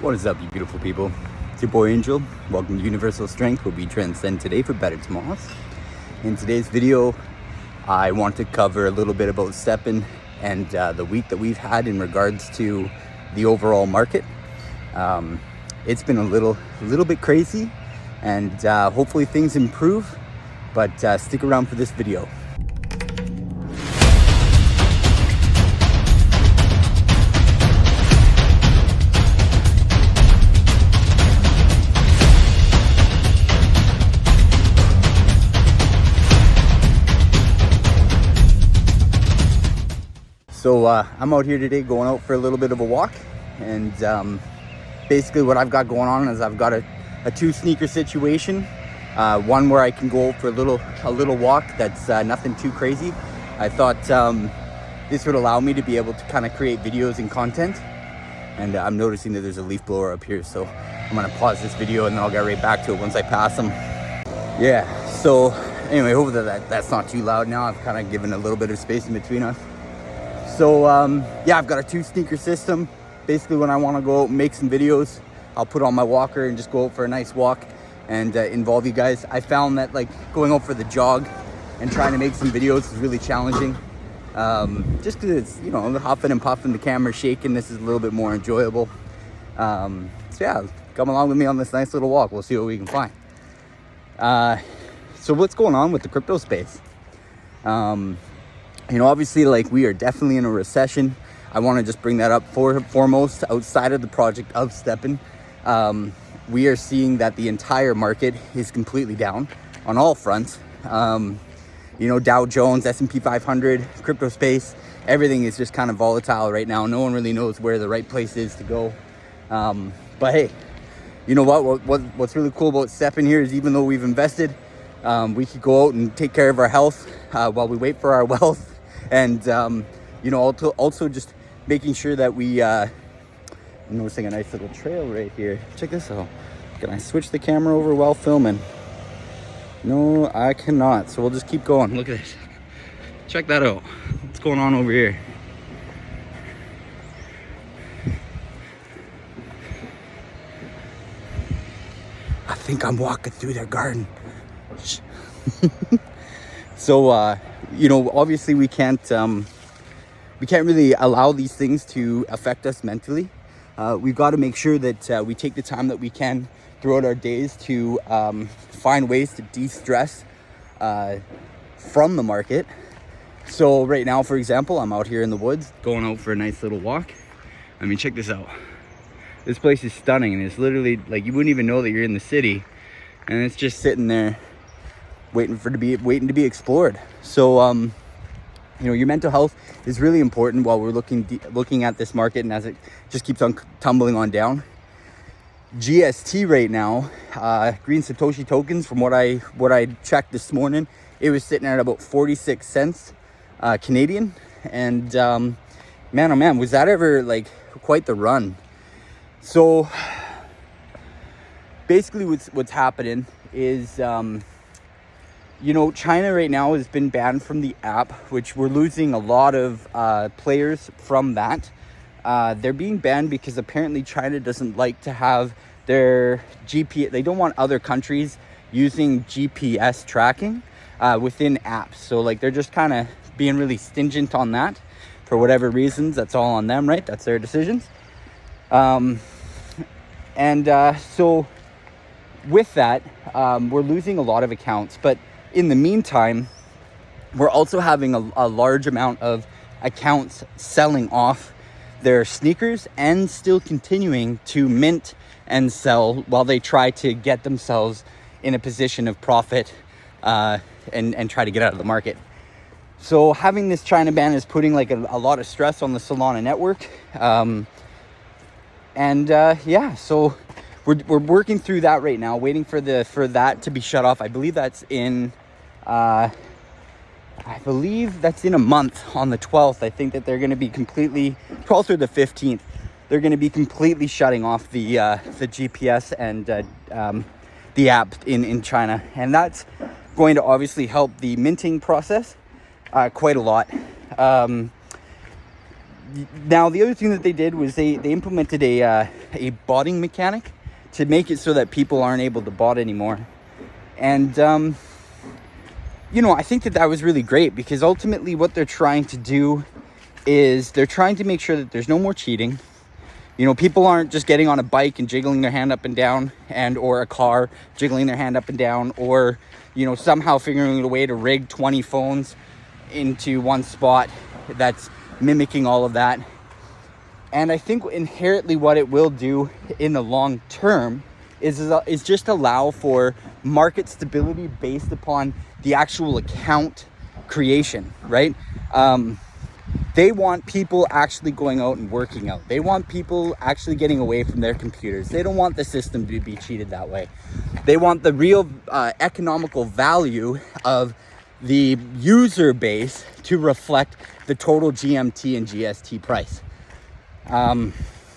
What is up, you beautiful people? It's your boy Angel. Welcome to Universal Strength, where we transcend today for better tomorrows. In today's video, I want to cover a little bit about Stepn and the week that we've had in regards to the overall market. It's been a little bit crazy, and hopefully things improve, but stick around for this video. So I'm out here today going out for a little bit of a walk, and basically what I've got going on is I've got a two sneaker situation. One where I can go out for a little walk that's nothing too crazy. I thought this would allow me to be able to kind of create videos and content, and I'm noticing that there's a leaf blower up here, so I'm gonna pause this video and then I'll get right back to it once I pass them. Yeah, so anyway, hopefully that's not too loud now. I've kind of given a little bit of space in between us. So yeah, I've got a two sneaker system. Basically, when I want to go out and make some videos, I'll put on my walker and just go out for a nice walk and involve you guys. I found that like going out for the jog and trying to make some videos is really challenging. Just because it's, you know, huffing and puffing, the camera shaking, this is a little bit more enjoyable. So yeah, come along with me on this nice little walk. We'll see what we can find. So what's going on with the crypto space? You know, obviously, like, we are definitely in a recession. I want to just bring that up foremost. Outside of the project of Stepn, we are seeing that the entire market is completely down on all fronts. You know, Dow Jones, S&P 500, crypto space, everything is just kind of volatile right now. No one really knows where the right place is to go. But hey, you know what's really cool about Stepn here is, even though we've invested, we could go out and take care of our health while we wait for our wealth. And, you know, also just making sure that we, I'm noticing a nice little trail right here. Check this out. Can I switch the camera over while filming? No, I cannot. So we'll just keep going. Look at this. Check that out. What's going on over here? I think I'm walking through their garden. So, you know, obviously we can't really allow these things to affect us mentally. We've got to make sure that we take the time that we can throughout our days to find ways to de-stress from the market. So right now, for example, I'm out here in the woods going out for a nice little walk. I mean, check this out. This place is stunning, and it's literally like you wouldn't even know that you're in the city, and it's just sitting there waiting to be explored. So you know, your mental health is really important while we're looking at this market, and as it just keeps on tumbling on down. GST right now, green Satoshi tokens, from what I checked this morning, it was sitting at about 46 cents Canadian. And man, oh man, was that ever like quite the run. So basically what's happening is, you know, China right now has been banned from the app, which we're losing a lot of players from that. They're being banned because apparently China doesn't like to have their GPS. They don't want other countries using GPS tracking within apps. So like they're just kind of being really stingent on that for whatever reasons. That's all on them, right? That's their decisions. So with that, we're losing a lot of accounts, but in the meantime, we're also having a large amount of accounts selling off their sneakers and still continuing to mint and sell while they try to get themselves in a position of profit and try to get out of the market. So having this China ban is putting like a lot of stress on the Solana network. Yeah, so we're working through that right now, waiting for that to be shut off. I believe that's in a month, on the 12th. I think that they're going to be completely, 12th or the 15th, they're going to be completely shutting off the GPS and the app in China, and that's going to obviously help the minting process quite a lot. Now, the other thing that they did was they implemented a botting mechanic to make it so that people aren't able to bot anymore. And, I think that was really great, because ultimately what they're trying to do is they're trying to make sure that there's no more cheating. People aren't just getting on a bike and jiggling their hand up and down, or a car jiggling their hand up and down, or, somehow figuring a way to rig 20 phones into one spot that's mimicking all of that. And I think inherently what it will do in the long term is just allow for market stability based upon the actual account creation, right? They want people actually going out and working out. They want people actually getting away from their computers. They don't want the system to be cheated that way. They want the real economical value of the user base to reflect the total GMT and GST price.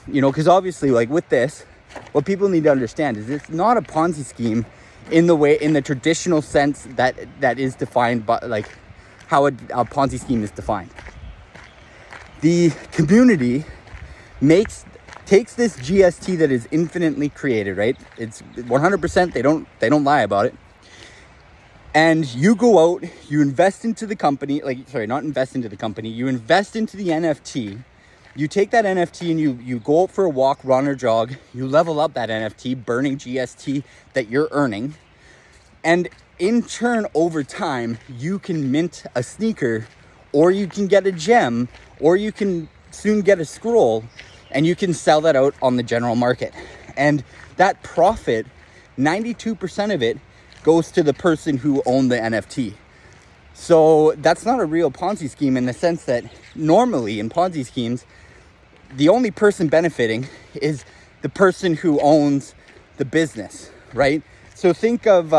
Because obviously, like with this, what people need to understand is it's not a Ponzi scheme in the traditional sense that is defined by, like, how a Ponzi scheme is defined. The community takes this GST that is infinitely created, right? It's 100%. They don't lie about it. And you go out, you invest into the company, not invest into the company, you invest into the NFT. You take that NFT and you go out for a walk, run or jog, you level up that NFT, burning GST that you're earning. And in turn, over time, you can mint a sneaker, or you can get a gem, or you can soon get a scroll, and you can sell that out on the general market. And that profit, 92% of it goes to the person who owned the NFT. So that's not a real Ponzi scheme, in the sense that normally in Ponzi schemes, the only person benefiting is the person who owns the business, right? So think of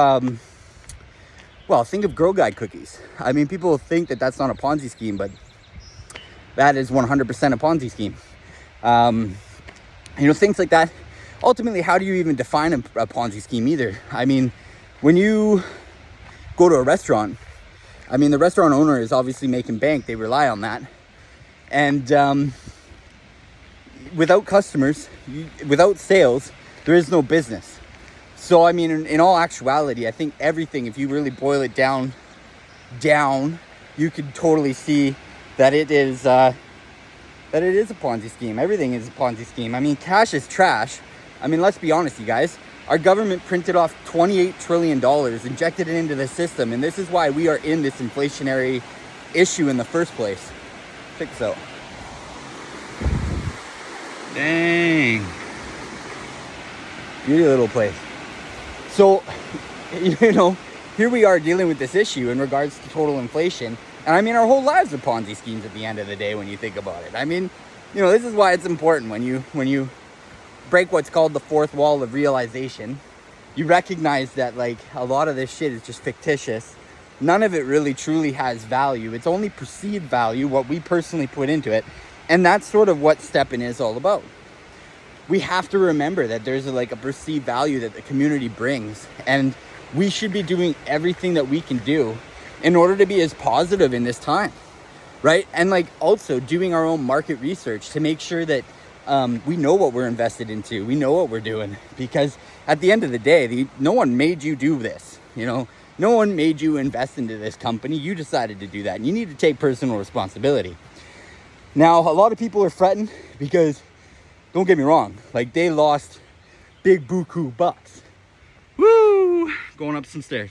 Girl Guide cookies. I mean, people think that that's not a Ponzi scheme, but that is 100% a Ponzi scheme. Things like that. Ultimately, how do you even define a Ponzi scheme either? I mean, when you go to a restaurant, the restaurant owner is obviously making bank. They rely on that. And without customers, without sales, there is no business. So, in all actuality, I think everything, if you really boil it down, you could totally see that it is a Ponzi scheme. Everything is a Ponzi scheme. Cash is trash. Let's be honest, you guys. Our government printed off $28 trillion, injected it into the system, and this is why we are in this inflationary issue in the first place. Check this out. Dang. Beauty little place. So, here we are dealing with this issue in regards to total inflation. And our whole lives are Ponzi schemes at the end of the day when you think about it. This is why it's important when you break what's called the fourth wall of realization. You recognize that, a lot of this shit is just fictitious. None of it really truly has value. It's only perceived value, what we personally put into it. And that's sort of what Stepn is all about. We have to remember that there's a perceived value that the community brings, and we should be doing everything that we can do in order to be as positive in this time, right? And also doing our own market research to make sure that we know what we're invested into, we know what we're doing, because at the end of the day, no one made you do this, no one made you invest into this company. You decided to do that, and you need to take personal responsibility. Now, a lot of people are fretting because, don't get me wrong, they lost big buku bucks. Woo! Going up some stairs.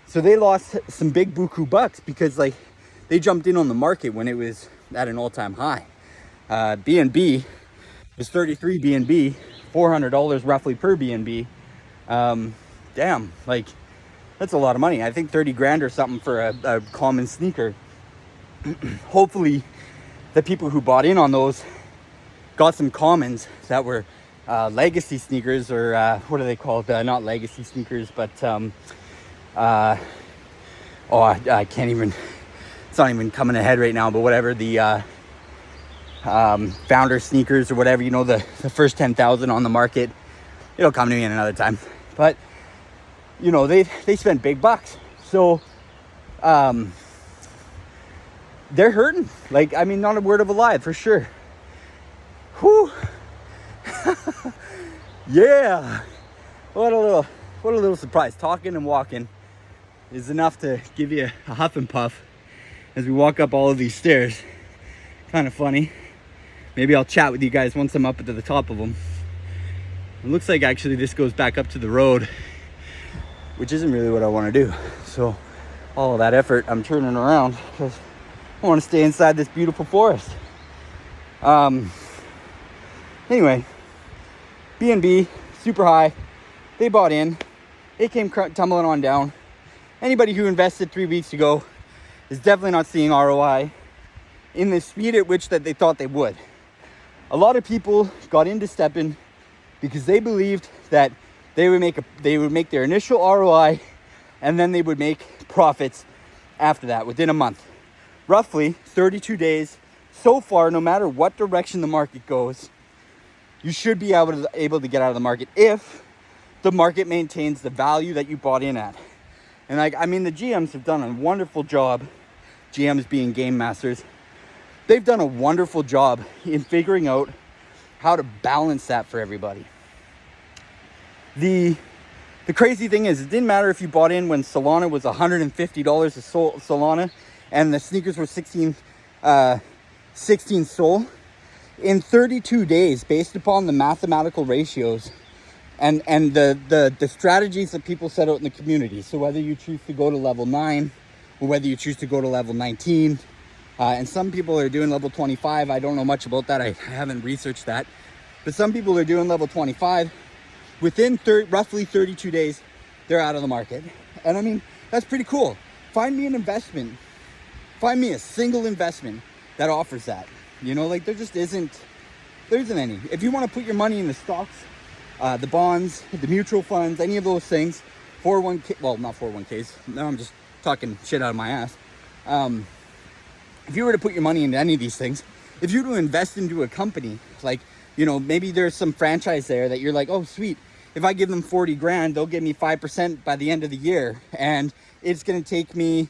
So they lost some big buku bucks because they jumped in on the market when it was at an all-time high. BNB was 33 BNB, $400 roughly per BNB. Damn, that's a lot of money. I think 30 grand or something for a common sneaker. Hopefully the people who bought in on those got some commons that were legacy sneakers, or what are they called? Not legacy sneakers, but I can't even, it's not even coming ahead right now, but whatever, the founder sneakers or whatever, the first 10,000 on the market. It'll come to me in another time. But they spent big bucks. So they're hurting. Like, I mean, not a word of a lie, for sure. Whew. Yeah. What a little surprise. Talking and walking is enough to give you a huff and puff as we walk up all of these stairs. Kind of funny. Maybe I'll chat with you guys once I'm up to the top of them. It looks like actually this goes back up to the road, which isn't really what I want to do. So all of that effort, I'm turning around because I want to stay inside this beautiful forest. Anyway, B&B, super high. They bought in. It came tumbling on down. Anybody who invested 3 weeks ago is definitely not seeing ROI in the speed at which that they thought they would. A lot of people got into Stepn because they believed that they would make their initial ROI and then they would make profits after that within a month. Roughly 32 days. So far, no matter what direction the market goes, you should be able to get out of the market if the market maintains the value that you bought in at. And I mean, the GMs have done a wonderful job, GMs being game masters. They've done a wonderful job in figuring out how to balance that for everybody. The crazy thing is, it didn't matter if you bought in when Solana was $150 a Solana and the sneakers were 16 Sol. In 32 days, based upon the mathematical ratios and the strategies that people set out in the community. So whether you choose to go to level 9 or whether you choose to go to level 19, and some people are doing level 25. I don't know much about that. I haven't researched that. But some people are doing level 25. Within roughly 32 days, they're out of the market. And I mean, that's pretty cool. Find me an investment. Find me a single investment that offers that. You know, like there isn't any. If you want to put your money in the stocks, the bonds, the mutual funds, any of those things, 401k, well, not 401ks. No, I'm just talking shit out of my ass. If you were to put your money into any of these things, if you were to invest into a company, like, you know, maybe there's some franchise there that you're like, oh, sweet. If I give them 40 grand, they'll give me 5% by the end of the year. And it's going to take me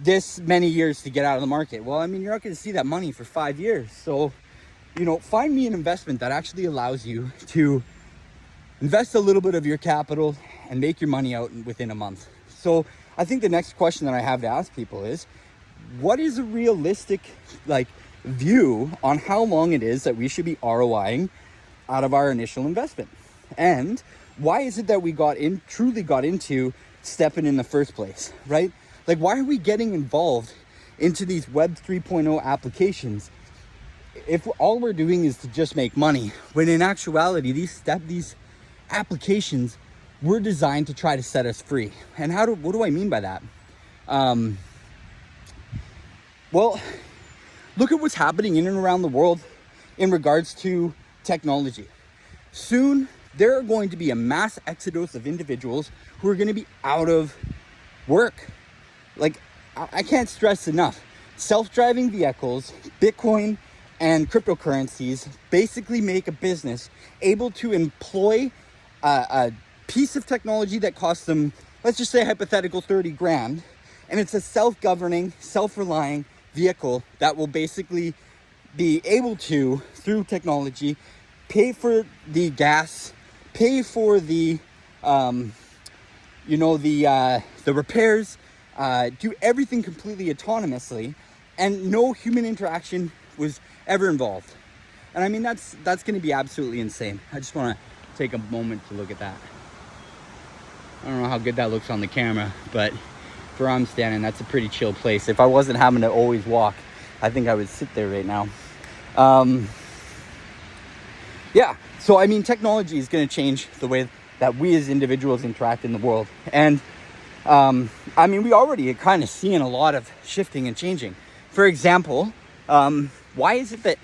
this many years to get out of the market. Well, I mean, you're not going to see that money for 5 years. So, you know, find me an investment that actually allows you to invest a little bit of your capital and make your money out within a month. So I think the next question that I have to ask people is, what is a realistic, like, view on how long it is that we should be ROIing out of our initial investment? And why is it that we truly got into Stepn in the first place, right? Like, why are we getting involved into these Web 3.0 applications if all we're doing is to just make money, when in actuality, these applications were designed to try to set us free? And what do I mean by that? Well, look at what's happening in and around the world in regards to technology. Soon, there are going to be a mass exodus of individuals who are going to be out of work. Like, I can't stress enough. Self-driving vehicles, Bitcoin, and cryptocurrencies basically make a business able to employ a piece of technology that costs them, let's just say hypothetical 30 grand. And it's a self-governing, self-relying vehicle that will basically be able to, through technology, pay for the gas, pay for the repairs, do everything completely autonomously, and no human interaction was ever involved. And I mean, that's going to be absolutely insane. I just want to take a moment to look at that. I don't know how good that looks on the camera, but where I'm standing, that's a pretty chill place. If I wasn't having to always walk, I think I would sit there right now. Yeah, so I mean, technology is going to change the way that we as individuals interact in the world. And I mean, we already are kind of seeing a lot of shifting and changing. For example, why is it that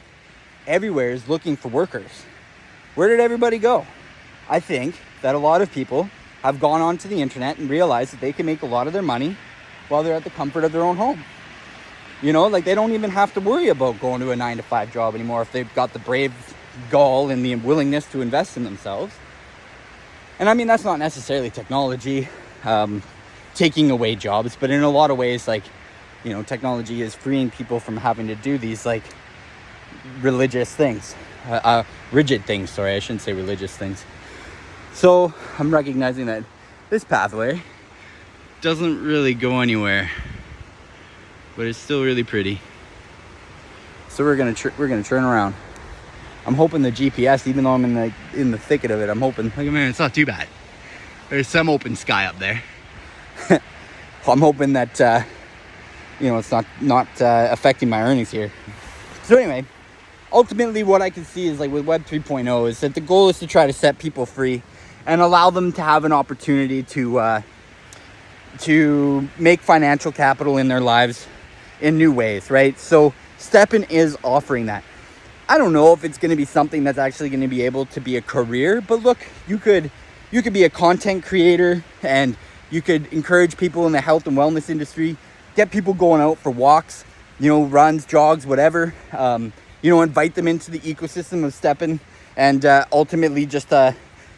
everywhere is looking for workers? Where did everybody go? I think that a lot of people have gone onto the internet and realized that they can make a lot of their money while they're at the comfort of their own home. You know, like, they don't even have to worry about going to a 9-to-5 job anymore if they've got the brave gall and the willingness to invest in themselves. And I mean, that's not necessarily technology taking away jobs, but in a lot of ways, like, technology is freeing people from having to do these like religious things, rigid things. Sorry, I shouldn't say religious things. So I'm recognizing that this pathway doesn't really go anywhere, but it's still really pretty. So we're gonna turn around. I'm hoping the GPS, even though I'm in the thicket of it, I'm hoping. Look, man, it's not too bad. There's some open sky up there. I'm hoping that it's not affecting my earnings here. So anyway, ultimately, what I can see is like with Web 3.0 is that the goal is to try to set people free and allow them to have an opportunity to make financial capital in their lives in new ways, right? So Stepn is offering that. I don't know if it's going to be something that's actually going to be able to be a career, but look, you could be a content creator and you could encourage people in the health and wellness industry, get people going out for walks, runs, jogs, whatever. Invite them into the ecosystem of Stepn and ultimately just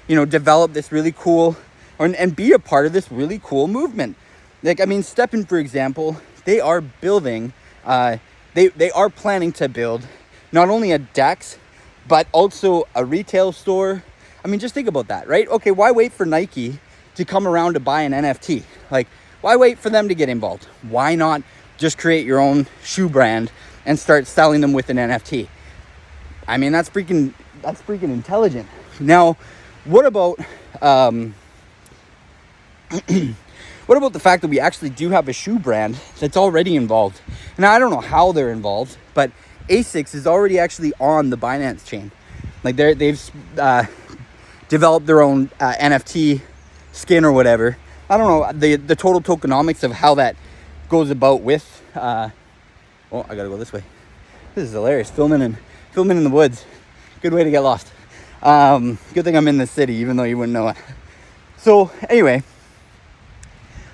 develop this really cool and be a part of this really cool movement. Like, I mean, Stepn, for example, they are building, they are planning to build not only a DEX, but also a retail store. I mean, just think about that, right? Okay, why wait for Nike to come around to buy an NFT? Like, why wait for them to get involved? Why not just create your own shoe brand and start selling them with an NFT? I mean, that's freaking intelligent. Now, what about what about the fact that we actually do have a shoe brand that's already involved? Now, I don't know how they're involved, but ASICS is already actually on the Binance chain. Like they've developed their own NFT skin or whatever. I don't know the total tokenomics of how that goes about with. I gotta go this way. This is hilarious. Filming in the woods. Good way to get lost. Good thing I'm in the city, even though you wouldn't know it. So anyway,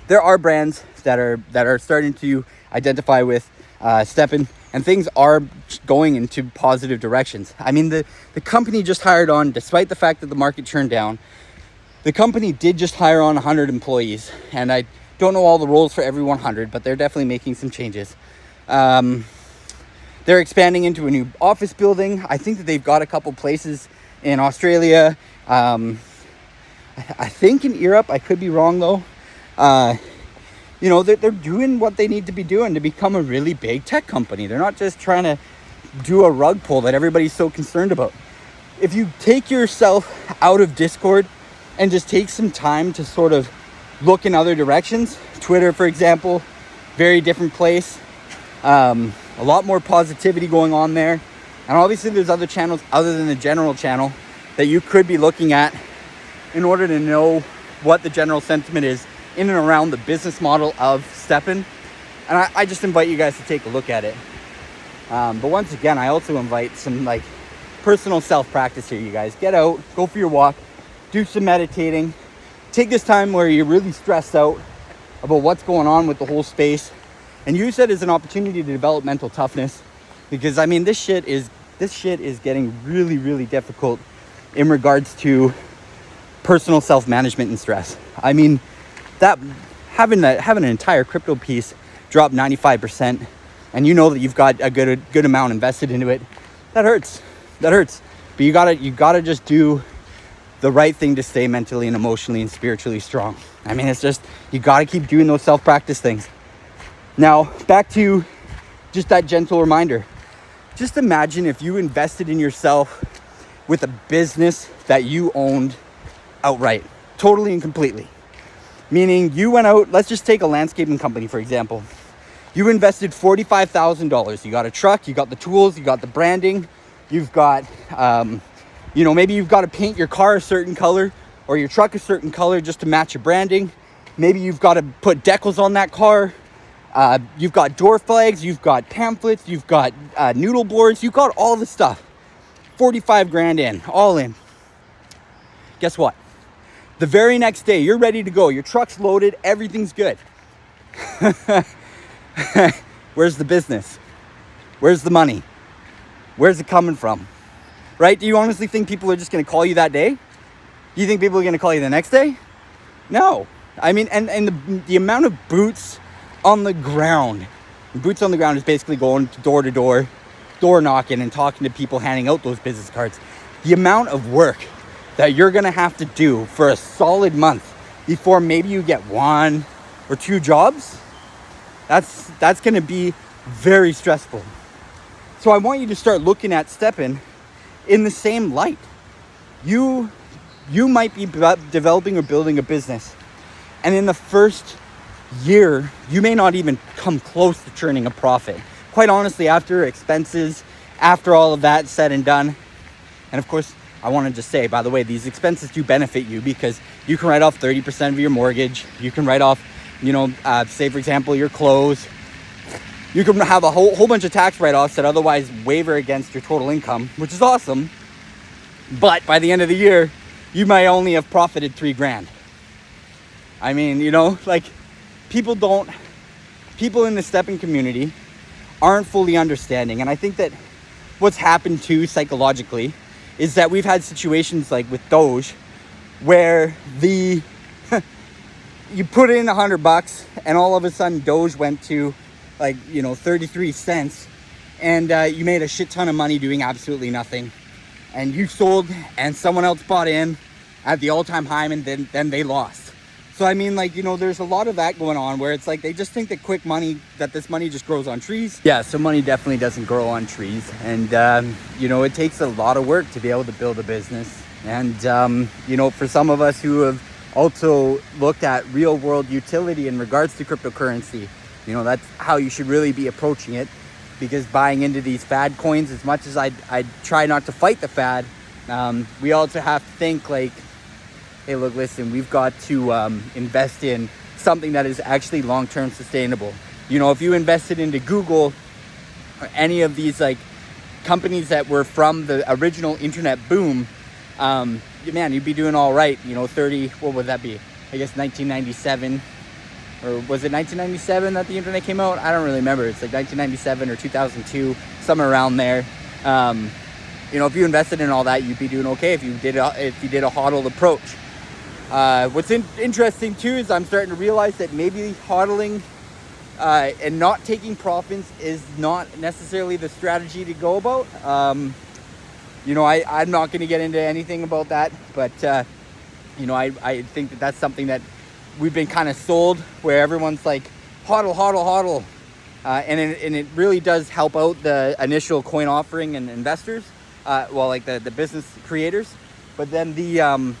there are brands that are starting to identify with Stepn, and things are going into positive directions. I mean, the company just hired on, despite the fact that the market turned down, the company did just hire on 100 employees, and I don't know all the roles for every 100, but they're definitely making some changes. They're expanding into a new office building. I think that they've got a couple places in Australia. I think in Europe. I could be wrong though. They're doing what they need to be doing to become a really big tech company. They're not just trying to do a rug pull that everybody's so concerned about. If you take yourself out of Discord and just take some time to sort of look in other directions, Twitter, for example, very different place. A lot more positivity going on there. And obviously there's other channels other than the general channel that you could be looking at in order to know what the general sentiment is in and around the business model of Stepn. And I just invite you guys to take a look at it. But once again, I also invite some like personal self-practice here, you guys. Get out, go for your walk, do some meditating. Take this time where you're really stressed out about what's going on with the whole space and use it as an opportunity to develop mental toughness. Because I mean, this shit is getting really, really difficult in regards to personal self-management and stress. I mean, that having an entire crypto piece drop 95%, and you know that you've got a good amount invested into it, that hurts. But you gotta just do the right thing to stay mentally and emotionally and spiritually strong. I mean, it's just, you gotta keep doing those self-practice things. Now, back to just that gentle reminder. Just imagine if you invested in yourself with a business that you owned outright, totally and completely. Meaning you went out, let's just take a landscaping company, for example. You invested $45,000. You got a truck, you got the tools, you got the branding, you've got, maybe you've got to paint your car a certain color or your truck a certain color just to match your branding. Maybe you've got to put decals on that car. You've got door flags, you've got pamphlets, you've got noodle boards, you've got all the stuff. 45 grand in, all in. Guess what? The very next day, you're ready to go. Your truck's loaded, everything's good. Where's the business? Where's the money? Where's it coming from? Right? Do you honestly think people are just going to call you that day? Do you think people are going to call you the next day? No. I mean, and the amount of boots on the ground Boots on the ground is basically going door to door, door knocking and talking to people, handing out those business cards. The amount of work that you're going to have to do for a solid month before maybe you get 1 or 2 jobs, that's going to be very stressful. So I want you to start looking at Stepn in the same light. You might be developing or building a business, and in the first year, you may not even come close to churning a profit. Quite honestly, after expenses, after all of that said and done, and of course, I wanted to say, by the way, these expenses do benefit you because you can write off 30% of your mortgage. You can write off, say for example, your clothes. You can have a whole bunch of tax write-offs that otherwise waiver against your total income, which is awesome. But by the end of the year, you might only have profited $3,000. I mean, people in the Stepn community aren't fully understanding. And I think that what's happened too psychologically is that we've had situations like with Doge where you put in $100 and all of a sudden Doge went to 33 cents and you made a shit ton of money doing absolutely nothing. And you sold and someone else bought in at the all-time high and then they lost. So I mean, there's a lot of that going on where it's like they just think that this money just grows on trees. Yeah, so money definitely doesn't grow on trees. And, it takes a lot of work to be able to build a business. And, for some of us who have also looked at real world utility in regards to cryptocurrency, that's how you should really be approaching it. Because buying into these fad coins, as much as I try not to fight the fad, we also have to think hey, look, listen, we've got to invest in something that is actually long-term sustainable. If you invested into Google or any of these companies that were from the original internet boom, man, you'd be doing all right. 30, what would that be? I guess 1997, or was it 1997 that the internet came out? I don't really remember. It's 1997 or 2002, somewhere around there. If you invested in all that, you'd be doing okay if you did a hodl approach. What's interesting too is I'm starting to realize that maybe hodling and not taking profits is not necessarily the strategy to go about. I'm not going to get into anything about that, but I think that's something that we've been kind of sold, where everyone's like hodl, and it really does help out the initial coin offering and investors, the business creators, but then the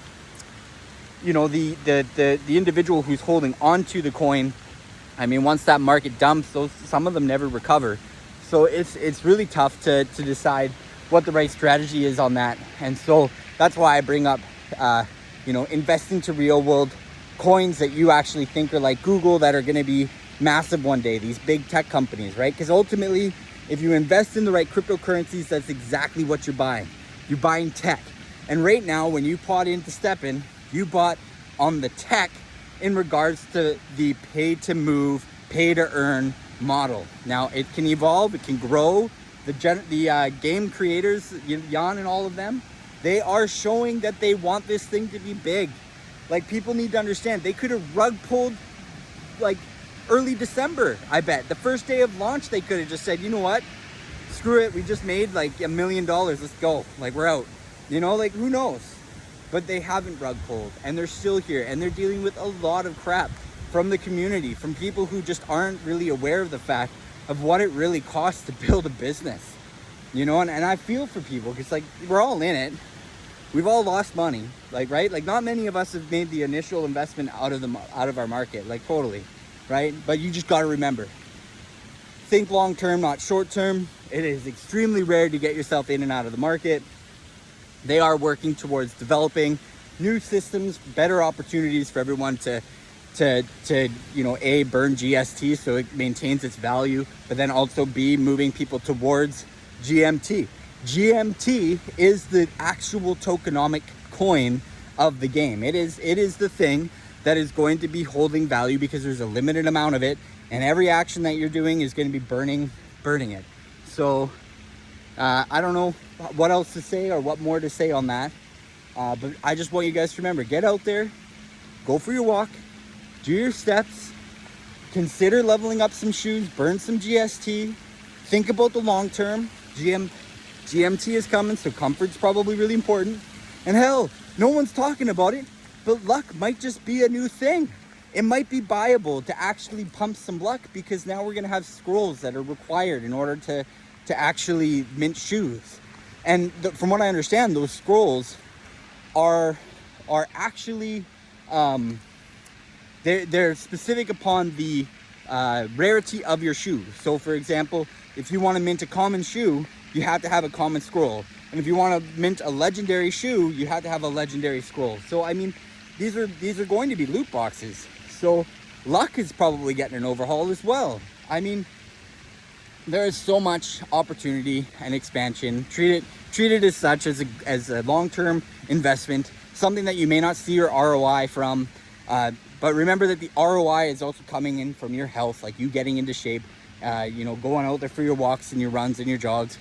individual who's holding onto the coin, I mean, once that market dumps, some of them never recover. So it's really tough to decide what the right strategy is on that. And so that's why I bring up, investing to real world coins that you actually think are like Google, that are going to be massive one day, these big tech companies, right? Because ultimately, if you invest in the right cryptocurrencies, that's exactly what you're buying. You're buying tech. And right now, when you bought into Stepn, you bought on the tech in regards to the pay to move, pay to earn model. Now it can evolve, it can grow. The game creators, Jan and all of them, they are showing that they want this thing to be big. People need to understand, they could have rug pulled early December. I bet the first day of launch, they could have just said, you know what, screw it, we just made $1 million, let's go, we're out. Who knows? But they haven't rug pulled, and they're still here, and they're dealing with a lot of crap from the community, from people who just aren't really aware of the fact of what it really costs to build a business. And I feel for people, because we're all in it. We've all lost money, right? Not many of us have made the initial investment out of our market, totally, right? But you just got to remember, think long term, not short term. It is extremely rare to get yourself in and out of the market. They are working towards developing new systems, better opportunities for everyone to burn GST so it maintains its value, but then also B, moving people towards GMT. GMT is the actual tokenomic coin of the game. It is the thing that is going to be holding value, because there's a limited amount of it, and every action that you're doing is going to be burning it. So I don't know what else to say or what more to say on that, but I just want you guys to remember, get out there, go for your walk, do your steps, consider leveling up some shoes, burn some GST, think about the long term. GMT is coming, so comfort's probably really important. And hell, no one's talking about it, but luck might just be a new thing. It might be viable to actually pump some luck, because now we're gonna have scrolls that are required in order to actually mint shoes. And from what I understand, those scrolls are actually they're specific upon the rarity of your shoe. So for example, if you want to mint a common shoe, you have to have a common scroll. And if you want to mint a legendary shoe, you have to have a legendary scroll. So I mean, these are going to be loot boxes. So luck is probably getting an overhaul as well. I mean, there is so much opportunity and expansion. Treat it as such, as a long-term investment, something that you may not see your ROI from. But remember that the ROI is also coming in from your health, like you getting into shape, going out there for your walks and your runs and your jogs,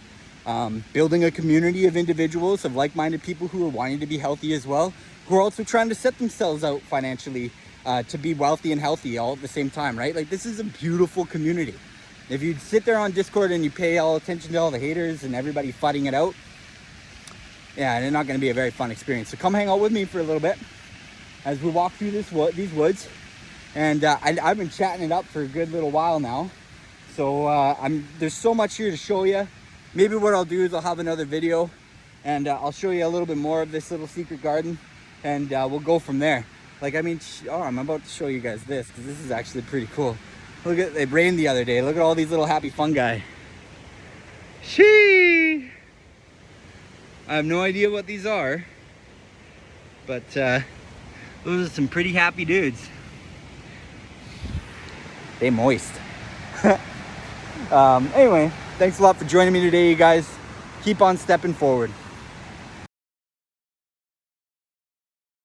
building a community of individuals, of like-minded people who are wanting to be healthy as well, who are also trying to set themselves out financially to be wealthy and healthy all at the same time, right? Like, this is a beautiful community. If you sit there on Discord and you pay all attention to all the haters and everybody fighting it out, yeah, it's not going to be a very fun experience. So come hang out with me for a little bit as we walk through these woods. And I've been chatting it up for a good little while now. So there's so much here to show you. Maybe what I'll do is I'll have another video and I'll show you a little bit more of this little secret garden, and we'll go from there. Like, I mean, I'm about to show you guys this, because this is actually pretty cool. Look at, it rained the other day. Look at all these little happy fungi. Sheesh! I have no idea what these are, but those are some pretty happy dudes. They moist. Anyway, thanks a lot for joining me today, you guys. Keep on stepping forward.